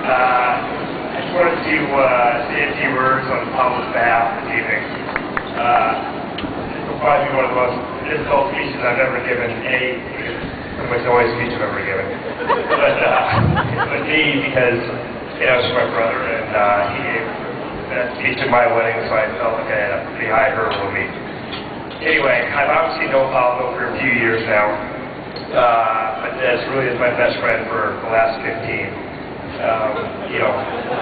I just wanted to say a few words on Pablo's behalf this evening. This will probably be one of the most difficult speeches I've ever given. Because pretty much the only speech I've ever given. But B, because she's my brother, and he gave that speech at my wedding, so I felt like I had a pretty high hurdle to meet. Anyway, I've obviously known Pablo for a few years now, but as really is my best friend for the last 15.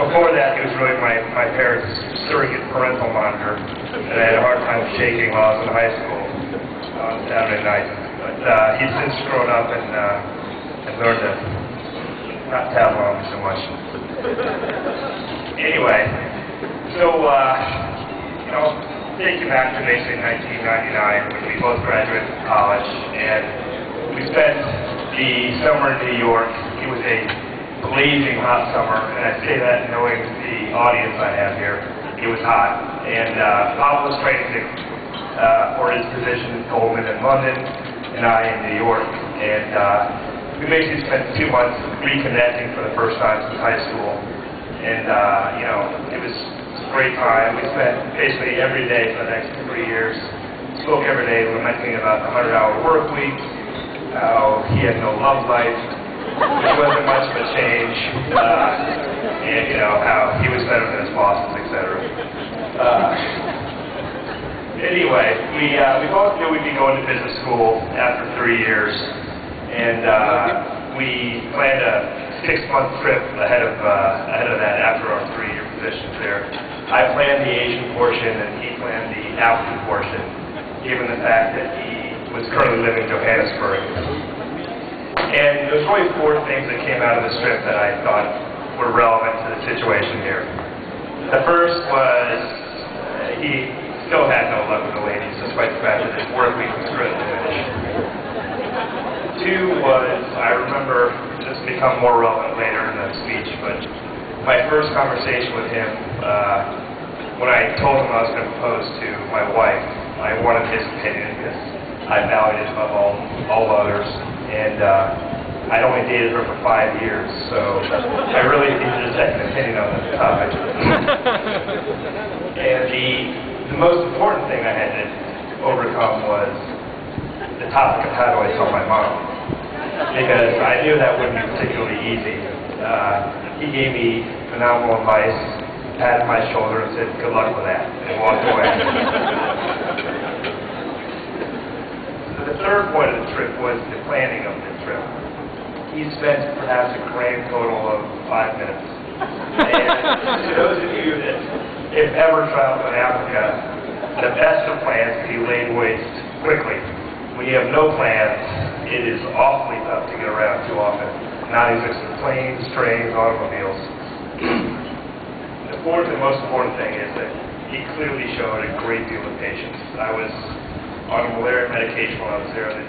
Before that, he was really my parents' surrogate parental monitor, and I had a hard time shaking while I was in high school on Saturday night. But he's since grown up and learned to not tattle on me so much. Anyway, so, take you back to basically 1999 when we both graduated from college, and we spent the summer in New York. It was a blazing hot summer, and I say that knowing the audience I have here. It was hot, and Pablo was training for his position in Goldman in London, and I in New York, and we basically spent 2 months reconnecting for the first time since high school, and it was a great time. We spent basically every day for the next 3 years, spoke every day, lamenting about the 100-hour work week, how he had no love life, which wasn't much of a change, and how he was better than his bosses, etc. Anyway, we both knew we'd be going to business school after 3 years, and we planned a 6-month trip ahead of that after our 3-year positions there. I planned the Asian portion, and he planned the African portion, given the fact that he was currently living in Johannesburg. And there's really 4 things that came out of this trip that I thought were relevant to the situation here. The first was he still had no luck with the ladies, despite the fact that his work week was really diminished. 2 was, I remember, this will become more relevant later in the speech, but my first conversation with him, when I told him I was going to propose to my wife, I wanted his opinion because I valued it above all others. And I'd only dated her for 5 years, so I really needed a second opinion on this topic. And the most important thing I had to overcome was the topic of how do I tell my mom, because I knew that wouldn't be particularly easy. He gave me phenomenal advice, patted my shoulder and said, "Good luck with that," and walked away. The third point of the trip was the planning of the trip. He spent perhaps a grand total of 5 minutes. And to those of you that have ever traveled in Africa, the best of plans can be laid waste quickly. When you have no plans, it is awfully tough to get around too often. Not existing planes, trains, automobiles. The fourth and most important thing is that he clearly showed a great deal of patience. I was on a malaria medication while I was there that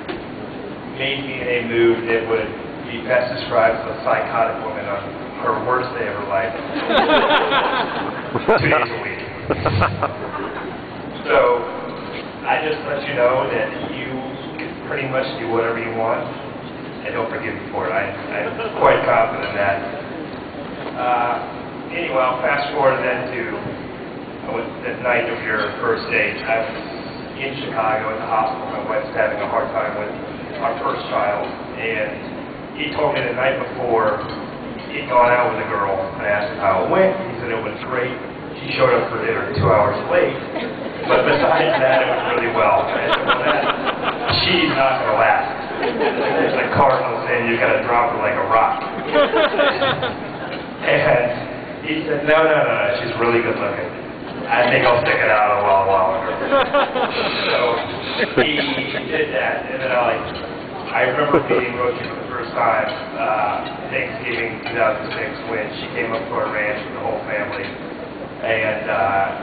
made me in a mood that would be best described as a psychotic woman on her worst day of her life. 2 days a week. So, I just let you know that you can pretty much do whatever you want, and he'll forgive you for it. I'm quite confident in that. Anyway, I'll fast forward then to the night of your first date. I was in Chicago at the hospital. My wife's having a hard time with our first child, and he told me the night before he'd gone out with a girl, and I asked him how it went. He said it was great. She showed up for dinner 2 hours late, but besides that, it went really well. I said, well, she's not going to last. There's a cardinal saying you got to drop her like a rock. And he said, no, she's really good looking. I think I'll stick it out a while longer. So he did that, and then I remember meeting Rochi for the first time, Thanksgiving 2006, when she came up to our ranch with the whole family. And,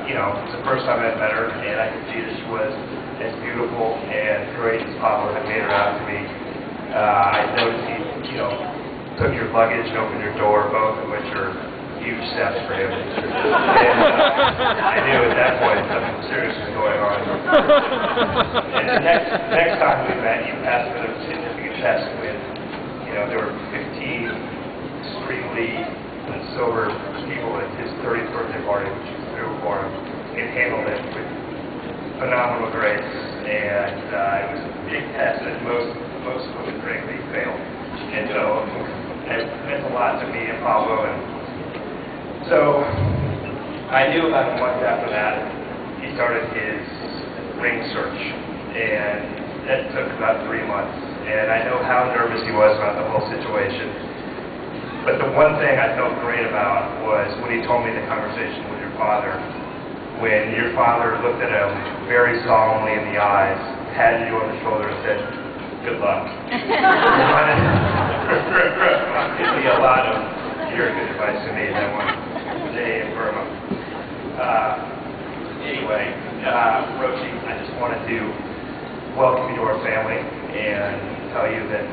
it was the first time I'd met her, and I could see that she was as beautiful and great as Pablo had made her out to be. I noticed he, took your luggage and opened your door, both of which are huge steps for him. And I knew at that point something serious was going on. And the next time we met, you passed with a significant test with, there were 15 extremely sober people at his 30th birthday party, which is through for him, and handled it with phenomenal grace. And it was a big test that most would frankly fail. And so it meant a lot to me and Pablo. And so I knew about a month after that he started his ring search, and that took about 3 months. And I know how nervous he was about the whole situation. But the one thing I felt great about was when he told me the conversation with your father, when your father looked at him very solemnly in the eyes, patted you on the shoulder and said, "Good luck." Give me a lot of your good advice to me that one day in Burma. Anyway, Rochi, I just wanted to welcome you to our family and tell you that,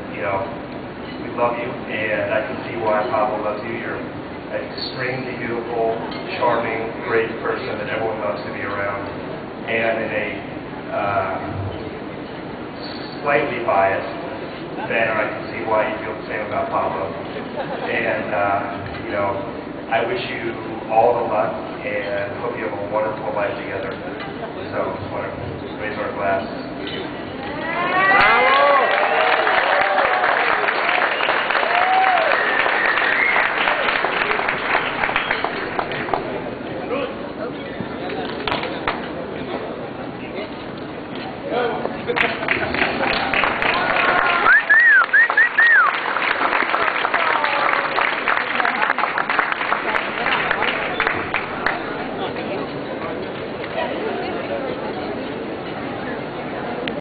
we love you, and I can see why Pablo loves you. You're an extremely beautiful, charming, great person that everyone loves to be around. And in a slightly biased manner, I can see why you feel the same about Pablo. And, I wish you all the luck and hope you have a wonderful life together. So, I just want to raise our glass to you.